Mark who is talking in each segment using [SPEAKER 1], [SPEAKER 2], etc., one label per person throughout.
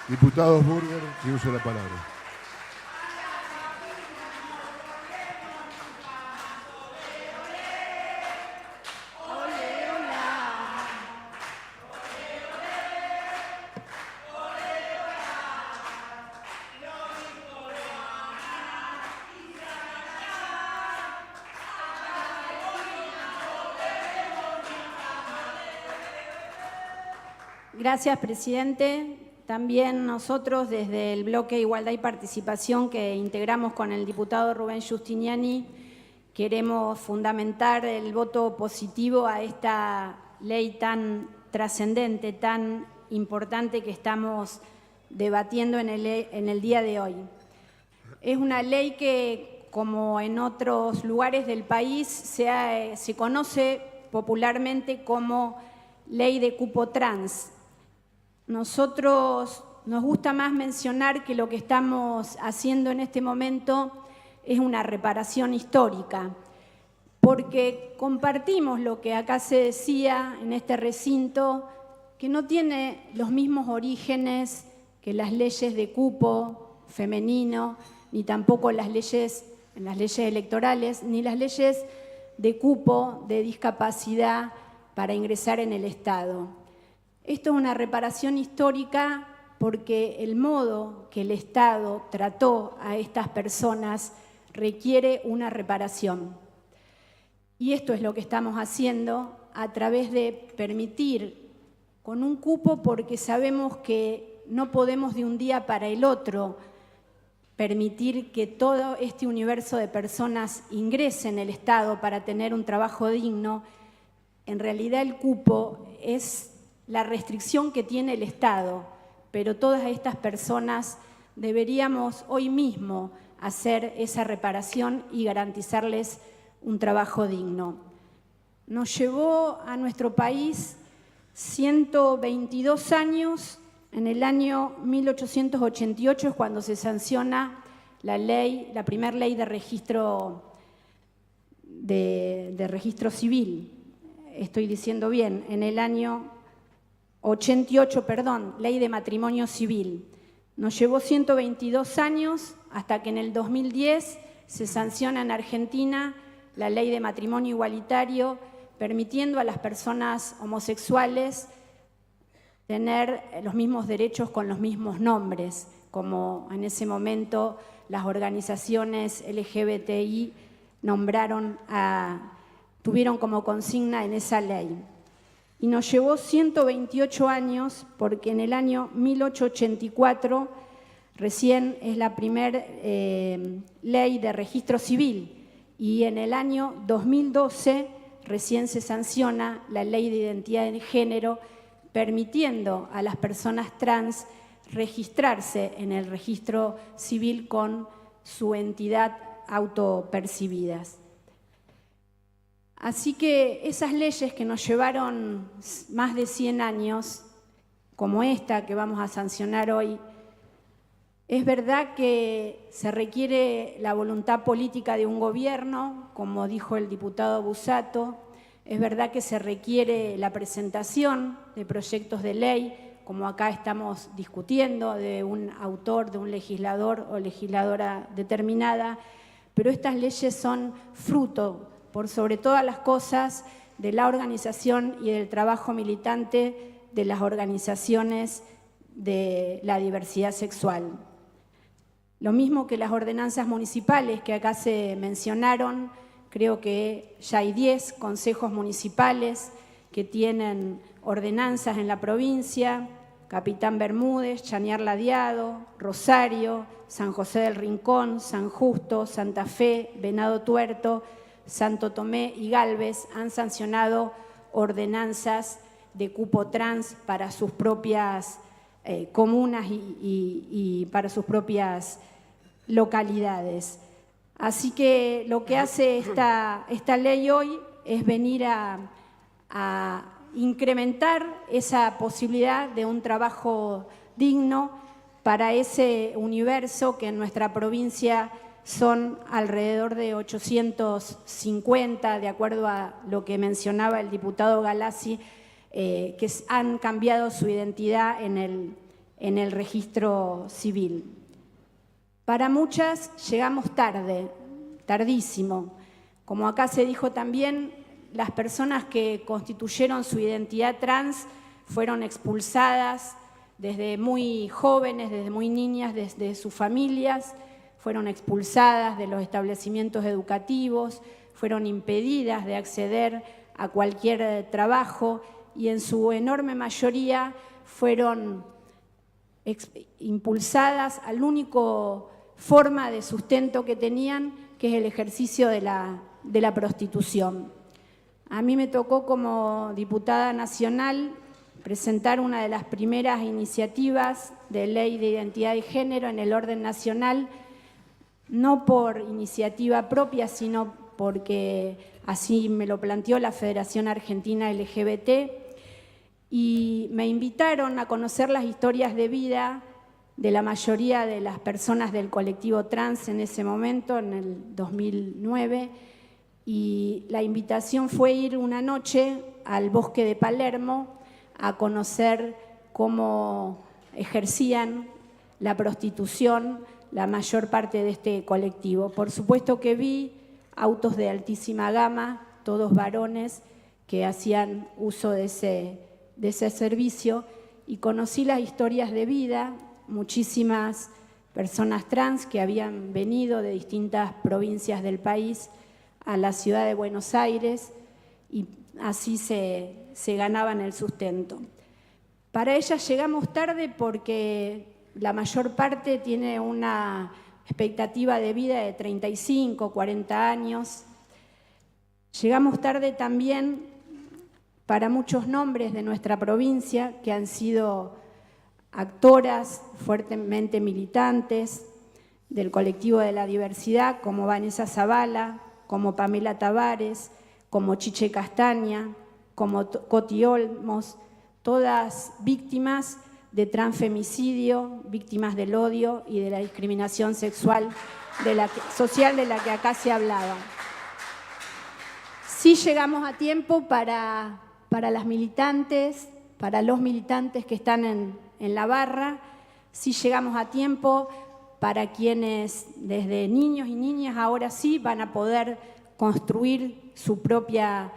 [SPEAKER 1] Diputado Burger, tiene uso la palabra.
[SPEAKER 2] Gracias, presidente. También nosotros, desde el bloque Igualdad y Participación que integramos con el diputado Rubén Giustiniani, queremos fundamentar el voto positivo a esta ley tan trascendente, tan importante que estamos debatiendo en el día de hoy. Es una ley que, como en otros lugares del país, se conoce popularmente como Ley de Cupo Trans. Nosotros nos gusta más mencionar que lo que estamos haciendo en este momento es una reparación histórica, porque compartimos lo que acá se decía en este recinto, que no tiene los mismos orígenes que las leyes de cupo femenino, ni tampoco las leyes electorales, ni las leyes de cupo de discapacidad para ingresar en el Estado. Esto es una reparación histórica porque el modo que el Estado trató a estas personas requiere una reparación. Y esto es lo que estamos haciendo a través de permitir con un cupo, porque sabemos que no podemos de un día para el otro permitir que todo este universo de personas ingrese en el Estado para tener un trabajo digno. En realidad el cupo es la restricción que tiene el Estado, pero todas estas personas deberíamos hoy mismo hacer esa reparación y garantizarles un trabajo digno. Nos llevó a nuestro país 122 años. En el año 1888 es cuando se sanciona la primera ley de registro civil. Estoy diciendo bien, en el año 88, ley de matrimonio civil. Nos llevó 122 años hasta que en el 2010 se sanciona en Argentina la ley de matrimonio igualitario, permitiendo a las personas homosexuales tener los mismos derechos con los mismos nombres, como en ese momento las organizaciones LGBTI tuvieron como consigna en esa ley. Y nos llevó 128 años porque en el año 1884 recién es la primera ley de registro civil y en el año 2012 recién se sanciona la ley de identidad de género, permitiendo a las personas trans registrarse en el registro civil con su entidad autopercibidas. Así que esas leyes que nos llevaron más de 100 años, como esta que vamos a sancionar hoy, es verdad que se requiere la voluntad política de un gobierno, como dijo el diputado Busato, es verdad que se requiere la presentación de proyectos de ley, como acá estamos discutiendo, de un autor, de un legislador o legisladora determinada, pero estas leyes son fruto, por sobre todas las cosas, de la organización y del trabajo militante de las organizaciones de la diversidad sexual. Lo mismo que las ordenanzas municipales que acá se mencionaron, creo que ya hay 10 consejos municipales que tienen ordenanzas en la provincia: Capitán Bermúdez, Chañar Ladeado, Rosario, San José del Rincón, San Justo, Santa Fe, Venado Tuerto, Santo Tomé y Galvez han sancionado ordenanzas de cupo trans para sus propias comunas y para sus propias localidades. Así que lo que hace esta ley hoy es venir a incrementar esa posibilidad de un trabajo digno para ese universo que en nuestra provincia son alrededor de 850, de acuerdo a lo que mencionaba el diputado Galassi, que han cambiado su identidad en en el registro civil. Para muchas llegamos tarde, tardísimo. Como acá se dijo también, las personas que constituyeron su identidad trans fueron expulsadas desde muy jóvenes, desde muy niñas, desde sus familias, fueron expulsadas de los establecimientos educativos, fueron impedidas de acceder a cualquier trabajo y en su enorme mayoría fueron impulsadas a la única forma de sustento que tenían, que es el ejercicio de la prostitución. A mí me tocó como diputada nacional presentar una de las primeras iniciativas de ley de identidad de género en el orden nacional, no por iniciativa propia, sino porque así me lo planteó la Federación Argentina LGBT, y me invitaron a conocer las historias de vida de la mayoría de las personas del colectivo trans en ese momento, en el 2009, y la invitación fue ir una noche al bosque de Palermo a conocer cómo ejercían la prostitución la mayor parte de este colectivo. Por supuesto que vi autos de altísima gama, todos varones que hacían uso de ese servicio, y conocí las historias de vida, muchísimas personas trans que habían venido de distintas provincias del país a la ciudad de Buenos Aires y así se ganaban el sustento. Para ellas llegamos tarde porque la mayor parte tiene una expectativa de vida de 35, 40 años. Llegamos tarde también para muchos nombres de nuestra provincia que han sido actoras fuertemente militantes del colectivo de la diversidad, como Vanessa Zavala, como Pamela Tavares, como Chiche Castaña, como Coti Olmos, todas víctimas de transfemicidio, víctimas del odio y de la discriminación sexual social de la que acá se hablaba. Sí llegamos a tiempo para las militantes, para los militantes que están en la barra, sí llegamos a tiempo para quienes desde niños y niñas ahora sí van a poder construir su propia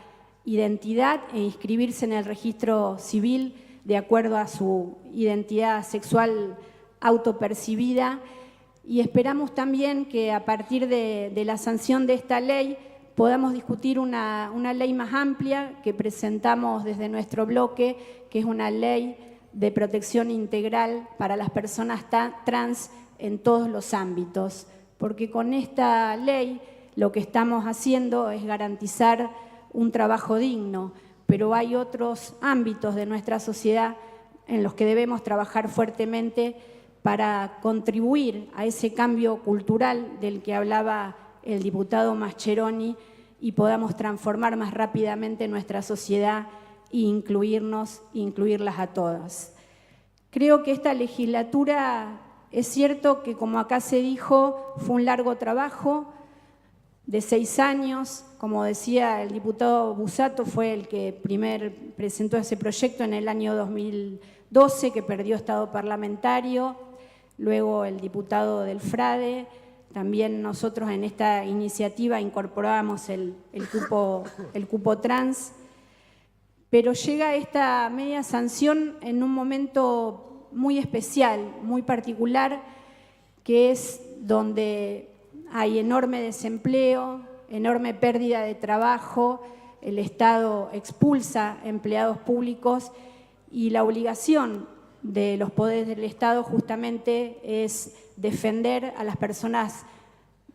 [SPEAKER 2] identidad e inscribirse en el registro civil de acuerdo a su identidad sexual autopercibida, y esperamos también que a partir de la sanción de esta ley podamos discutir una ley más amplia que presentamos desde nuestro bloque, que es una ley de protección integral para las personas trans en todos los ámbitos, porque con esta ley lo que estamos haciendo es garantizar un trabajo digno, pero hay otros ámbitos de nuestra sociedad en los que debemos trabajar fuertemente para contribuir a ese cambio cultural del que hablaba el diputado Mascheroni y podamos transformar más rápidamente nuestra sociedad e incluirlas a todas. Creo que esta legislatura, es cierto que como acá se dijo, fue un largo trabajo de 6 años, como decía el diputado Busato, fue el que primero presentó ese proyecto en el año 2012, que perdió estado parlamentario, luego el diputado del Frade, también nosotros en esta iniciativa incorporábamos el cupo trans, pero llega esta media sanción en un momento muy especial, muy particular, que es donde hay enorme desempleo, enorme pérdida de trabajo, el Estado expulsa empleados públicos y la obligación de los poderes del Estado justamente es defender a las personas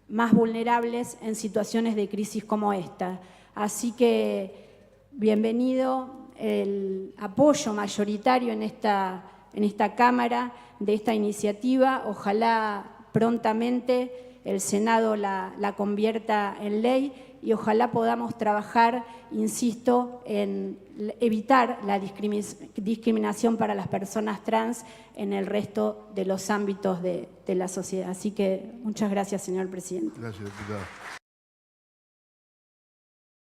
[SPEAKER 2] más vulnerables en situaciones de crisis como esta. Así que bienvenido el apoyo mayoritario en esta Cámara de esta iniciativa. Ojalá prontamente el Senado la convierta en ley y ojalá podamos trabajar, insisto, en evitar la discriminación para las personas trans en el resto de los ámbitos de la sociedad. Así que muchas gracias, señor presidente.
[SPEAKER 1] Gracias, diputada.